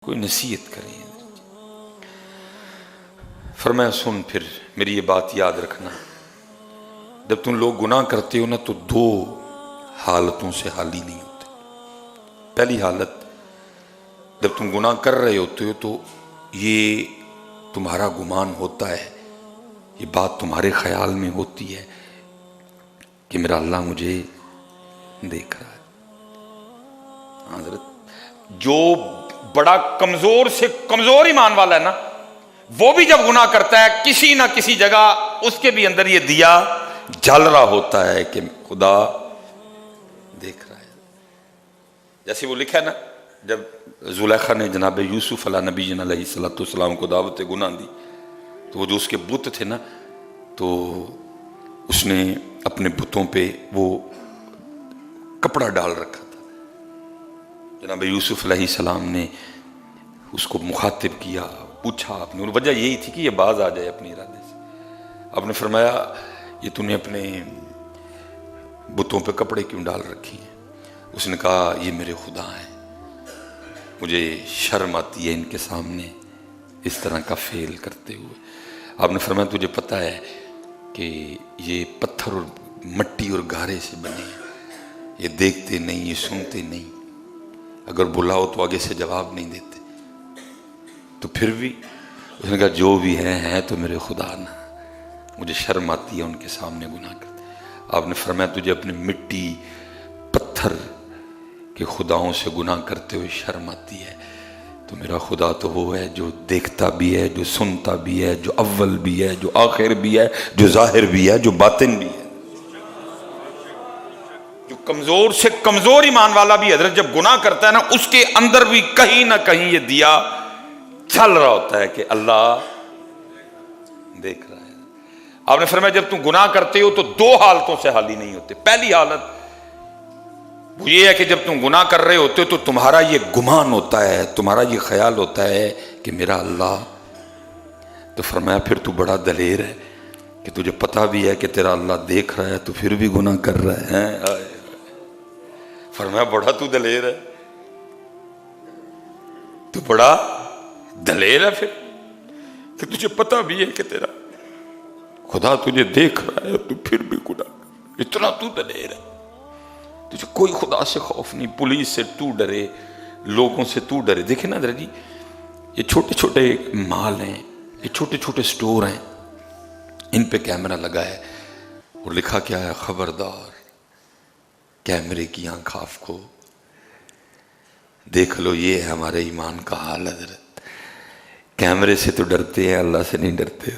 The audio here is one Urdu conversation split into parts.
کوئی نصیحت کریں۔ فرمایا سن پھر میری یہ بات یاد رکھنا، جب تم لوگ گناہ کرتے ہو نا تو دو حالتوں سے خالی نہیں ہوتے۔ پہلی حالت، جب تم گناہ کر رہے ہوتے ہو تو یہ تمہارا گمان ہوتا ہے، یہ بات تمہارے خیال میں ہوتی ہے کہ میرا اللہ مجھے دیکھ رہا ہے۔ حضرت جو بڑا کمزور سے کمزور ایمان والا ہے نا، وہ بھی جب گناہ کرتا ہے کسی نہ کسی جگہ اس کے بھی اندر یہ دیا جل رہا ہوتا ہے کہ خدا دیکھ رہا ہے۔ جیسے وہ لکھا ہے نا، جب زلیخا نے جناب یوسف علیہ نبی علیہ السلام کو دعوت گناہ دی تو وہ جو اس کے بت تھے نا، تو اس نے اپنے بتوں پہ وہ کپڑا ڈال رکھا تھا۔ جناب یوسف علیہ السلام نے اس کو مخاطب کیا، پوچھا آپ نے، اور وجہ یہی تھی کہ یہ باز آ جائے اپنے ارادے سے۔ آپ نے فرمایا یہ تو نے اپنے بتوں پہ کپڑے کیوں ڈال رکھی ہیں؟ اس نے کہا یہ میرے خدا ہیں، مجھے شرم آتی ہے ان کے سامنے اس طرح کا فعل کرتے ہوئے۔ آپ نے فرمایا تجھے پتہ ہے کہ یہ پتھر اور مٹی اور گارے سے بنے ہیں، یہ دیکھتے نہیں، یہ سنتے نہیں، اگر بلاؤ تو آگے سے جواب نہیں دیتے، تو پھر بھی اس نے کہا جو بھی ہیں تو میرے خدا نا، مجھے شرم آتی ہے ان کے سامنے گناہ کرتے۔ آپ نے فرمایا تجھے اپنے مٹی پتھر کے خداؤں سے گناہ کرتے ہوئے شرم آتی ہے، تو میرا خدا تو وہ ہے جو دیکھتا بھی ہے، جو سنتا بھی ہے، جو اول بھی ہے، جو آخر بھی ہے، جو ظاہر بھی ہے، جو باطن بھی ہے۔ جو کمزور سے کمزور ایمان والا بھی حضرت جب گناہ کرتا ہے نا، اس کے اندر بھی کہیں نہ کہیں یہ دیا چل رہا ہوتا ہے کہ اللہ دیکھ رہا ہے۔ آپ نے فرمایا جب تم گناہ کرتے ہو تو دو حالتوں سے خالی نہیں ہوتے۔ پہلی حالت وہ یہ ہے کہ جب تم گناہ کر رہے ہوتے ہو تو تمہارا یہ گمان ہوتا ہے، تمہارا یہ خیال ہوتا ہے کہ میرا اللہ، تو فرمایا پھر تو بڑا دلیر ہے کہ تجھے پتہ بھی ہے کہ تیرا اللہ دیکھ رہا ہے تو پھر بھی گناہ کر رہا ہے۔ فرمایا بڑا تو دلیر ہے، تو بڑا دلیر ہے پھر کہ تجھے پتہ بھی ہے کہ تیرا خدا تجھے دیکھ رہا ہے تو پھر بھی گناہ کر، اتنا تو دلیر ہے، تجھے کوئی خدا سے خوف نہیں، پولیس سے تو ڈرے، لوگوں سے تو ڈرے۔ دیکھیں نا حضرت جی، یہ چھوٹے چھوٹے مال ہیں، یہ چھوٹے چھوٹے سٹور ہیں، ان پہ کیمرہ لگا ہے اور لکھا کیا ہے، خبردار کیمرے کی آنکھ آپ کو دیکھ لو۔ یہ ہے ہمارے ایمان کا حال حضرت، کیمرے سے تو ڈرتے ہیں، اللہ سے نہیں ڈرتے۔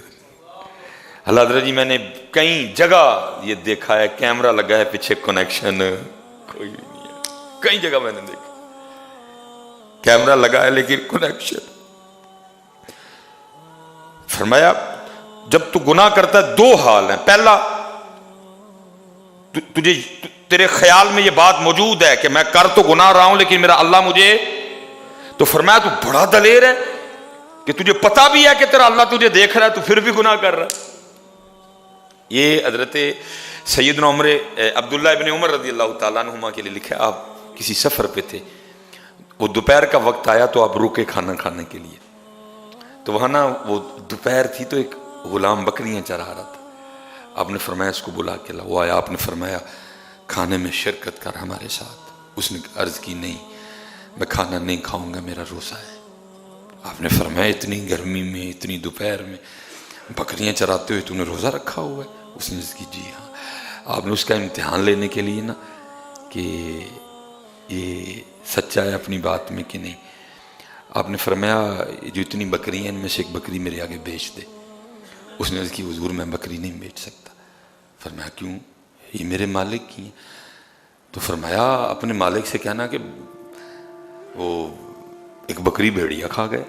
اللہ حضرت جی میں نے کئی جگہ یہ دیکھا ہے، کیمرہ لگا ہے پیچھے، کنیکشن کوئی بھی نہیں ہے، کئی جگہ میں نے دیکھا کیمرہ لگا ہے لیکن کنیکشن۔ فرمایا جب تو گناہ کرتا ہے دو حال ہیں، پہلا تجھے تیرے خیال میں یہ بات موجود ہے کہ میں کر تو گناہ رہا ہوں لیکن میرا اللہ مجھے، تو فرمایا تو بڑا دلیر ہے کہ تجھے پتا بھی ہے کہ تیرا اللہ تجھے دیکھ رہا ہے تو پھر بھی گناہ کر رہا ہے۔ یہ حضرت سیدنا عبداللہ ابن عمر رضی اللہ تعالیٰ عنہما کے لیے لکھا ہے، آپ کسی سفر پہ تھے، وہ دوپہر کا وقت آیا تو آپ رکے کھانا کھانے کے لیے، تو وہاں نا وہ دوپہر تھی تو ایک غلام بکریاں چرا رہا تھا۔ آپ نے فرمایا اس کو بلا کے لا، وہ آیا، آپ نے فرمایا کھانے میں شرکت کر ہمارے ساتھ۔ اس نے عرض کی نہیں میں کھانا نہیں کھاؤں گا، میرا روزہ ہے۔ آپ نے فرمایا اتنی گرمی میں، اتنی دوپہر میں بکریاں چراتے ہوئے تو نے روزہ رکھا ہوا ہے؟ اس نے عرض کی جی ہاں۔ آپ نے اس کا امتحان لینے کے لیے نا کہ یہ سچا ہے اپنی بات میں کہ نہیں، آپ نے فرمایا جو اتنی بکری ہیں ان میں سے ایک بکری میرے آگے بیچ دے۔ اس نے عرض کی حضور میں بکری نہیں بیچ سکتا۔ فرمایا کیوں؟ یہ میرے مالک کی ہیں۔ تو فرمایا اپنے مالک سے کہنا کہ وہ ایک بکری بھیڑیا کھا گئے۔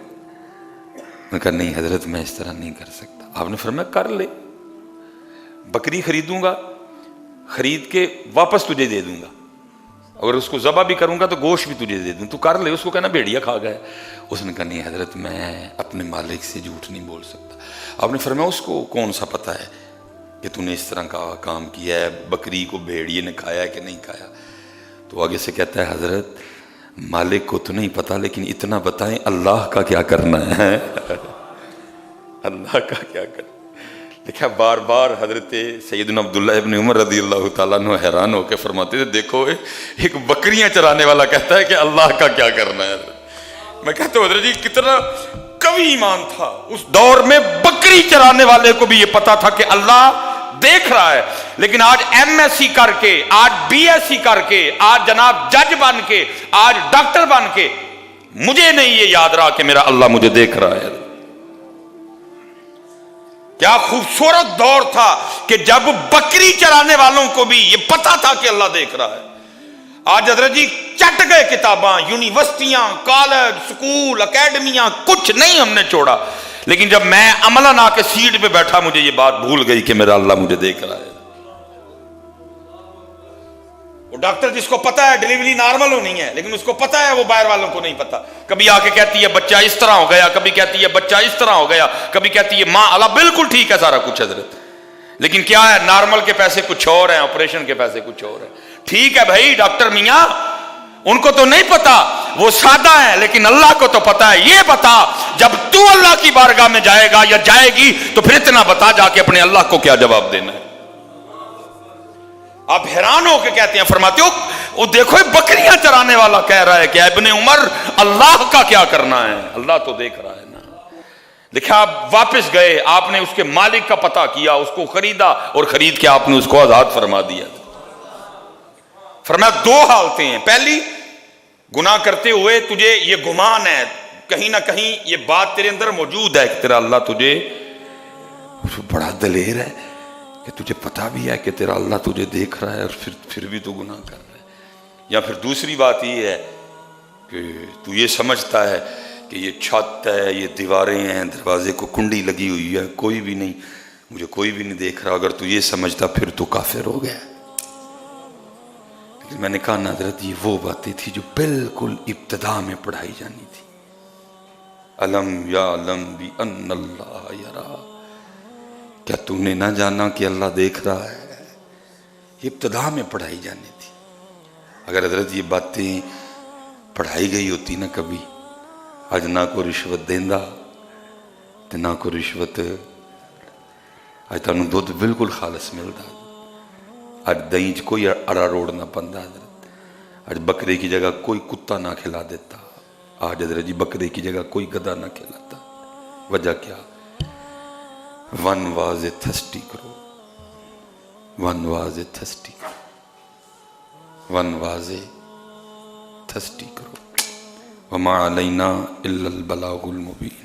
میں کہا نہیں حضرت میں اس طرح نہیں کر سکتا۔ آپ نے فرمایا کر لے، بکری خریدوں گا، خرید کے واپس تجھے دے دوں گا، اگر اس کو ذبح بھی کروں گا تو گوشت بھی تجھے دے دوں، تو کر لے۔ اس کو کہنا بھیڑیا کھا گئے۔ اس نے کہا نہیں حضرت میں اپنے مالک سے جھوٹ نہیں بول سکتا۔ آپ نے فرمایا اس کو کون سا پتہ ہے کہ تو نے اس طرح کا کام کیا ہے، بکری کو بھیڑیے نے کھایا ہے کہ نہیں کھایا؟ تو آگے سے کہتا ہے حضرت مالک کو تو نہیں پتا، لیکن اتنا بتائیں اللہ کا کیا کرنا ہے اللہ کا کیا کرنا۔ دیکھا بار بار حضرت سیدنا عبداللہ ابن عمر رضی اللہ تعالیٰ عنہ حیران ہو کے فرماتے تھے، دیکھو ایک بکریاں چرانے والا کہتا ہے کہ اللہ کا کیا کرنا ہے۔ میں کہتا ہوں حضرت جی کتنا قوی ایمان تھا، اس دور میں بکری چرانے والے کو بھی یہ پتا تھا کہ اللہ دیکھ رہا ہے، لیکن آج ایم ایس سی کر کے، آج بی ایس سی کر کے، آج جناب جج بن کے، آج ڈاکٹر بن کے مجھے نہیں یہ یاد رہا کہ میرا اللہ مجھے دیکھ رہا ہے۔ کیا خوبصورت دور تھا کہ جب بکری چرانے والوں کو بھی یہ پتا تھا کہ اللہ دیکھ رہا ہے۔ آج حضرت جی چٹ گئے کتاباں، یونیورسٹیاں، کالج، سکول، اکیڈمیاں، کچھ نہیں ہم نے چھوڑا، لیکن جب میں عملاً آ کے سیٹ پہ بیٹھا مجھے یہ بات بھول گئی کہ میرا اللہ مجھے دیکھ رہا ہے۔ وہ ڈاکٹر جس کو پتا ہے ڈیلیوری نارمل ہونی ہے، لیکن اس کو پتا ہے وہ باہر والوں کو نہیں پتا، کبھی آ کے کہتی ہے بچہ اس طرح ہو گیا، کبھی کہتی ہے بچہ اس طرح ہو گیا، کبھی کہتی ہے ماں اللہ بالکل ٹھیک ہے سارا کچھ حضرت، لیکن کیا ہے نارمل کے پیسے کچھ اور ہیں، آپریشن کے پیسے کچھ اور ہیں۔ ٹھیک ہے بھائی ڈاکٹر میاں، ان کو تو نہیں پتا، وہ سادہ ہے، لیکن اللہ کو تو پتا ہے۔ یہ بتا جب تو اللہ کی بارگاہ میں جائے گا یا جائے گی تو پھر اتنا بتا جا کے اپنے اللہ کو کیا جواب دینا ہے۔ آپ حیران ہو کے کہتے ہیں، فرماتے ہو وہ دیکھو بکریاں چرانے والا کہہ رہا ہے کہ ابن عمر اللہ کا کیا کرنا ہے، اللہ تو دیکھ رہا ہے نا۔ دیکھا آپ واپس گئے، آپ نے اس کے مالک کا پتہ کیا، اس کو خریدا، اور خرید کے آپ نے اس کو آزاد فرما دیا۔ فرمایا دو حالتیں ہیں، پہلی گناہ کرتے ہوئے تجھے یہ گمان ہے، کہیں نہ کہیں یہ بات تیرے اندر موجود ہے کہ تیرا اللہ تجھے بڑا دلیر ہے، کہ تجھے پتا بھی ہے کہ تیرا اللہ تجھے دیکھ رہا ہے اور پھر بھی تو گناہ کر رہا ہے۔ یا پھر دوسری بات یہ ہے کہ تو یہ سمجھتا ہے کہ یہ چھت ہے، یہ دیواریں ہیں، دروازے کو کنڈی لگی ہوئی ہے، کوئی بھی نہیں، مجھے کوئی بھی نہیں دیکھ رہا۔ اگر تو یہ سمجھتا پھر تو کافر ہو گیا۔ لیکن میں نے کہا حضرت یہ وہ باتیں تھی جو بالکل ابتدا میں پڑھائی جانی تھی۔ علم یعلم بأن اللہ یرا، کیا تو نے نہ جانا کہ اللہ دیکھ رہا ہے؟ یہ ابتدا میں پڑھائی جانی تھی۔ اگر حضرت یہ باتیں پڑھائی گئی ہوتی نا کبھی، آج نہ کو رشوت دیندہ تے نہ کو رشوت، آج تانوں دودھ بالکل خالص ملتا، آج دہی چ کوئی اڑا روڑ نہ پندا حضرت، آج بکرے کی جگہ کوئی کتا نہ کھلا دیتا، آج حضرت جی بکرے کی جگہ کوئی گدھا نہ کھلاتا۔ وجہ کیا؟ ون واز اے تھسٹی کرو، ون واز اے تھسٹی کرو، ون واز اے تھسٹی کرو، وما علینا الا البلاغ المبین۔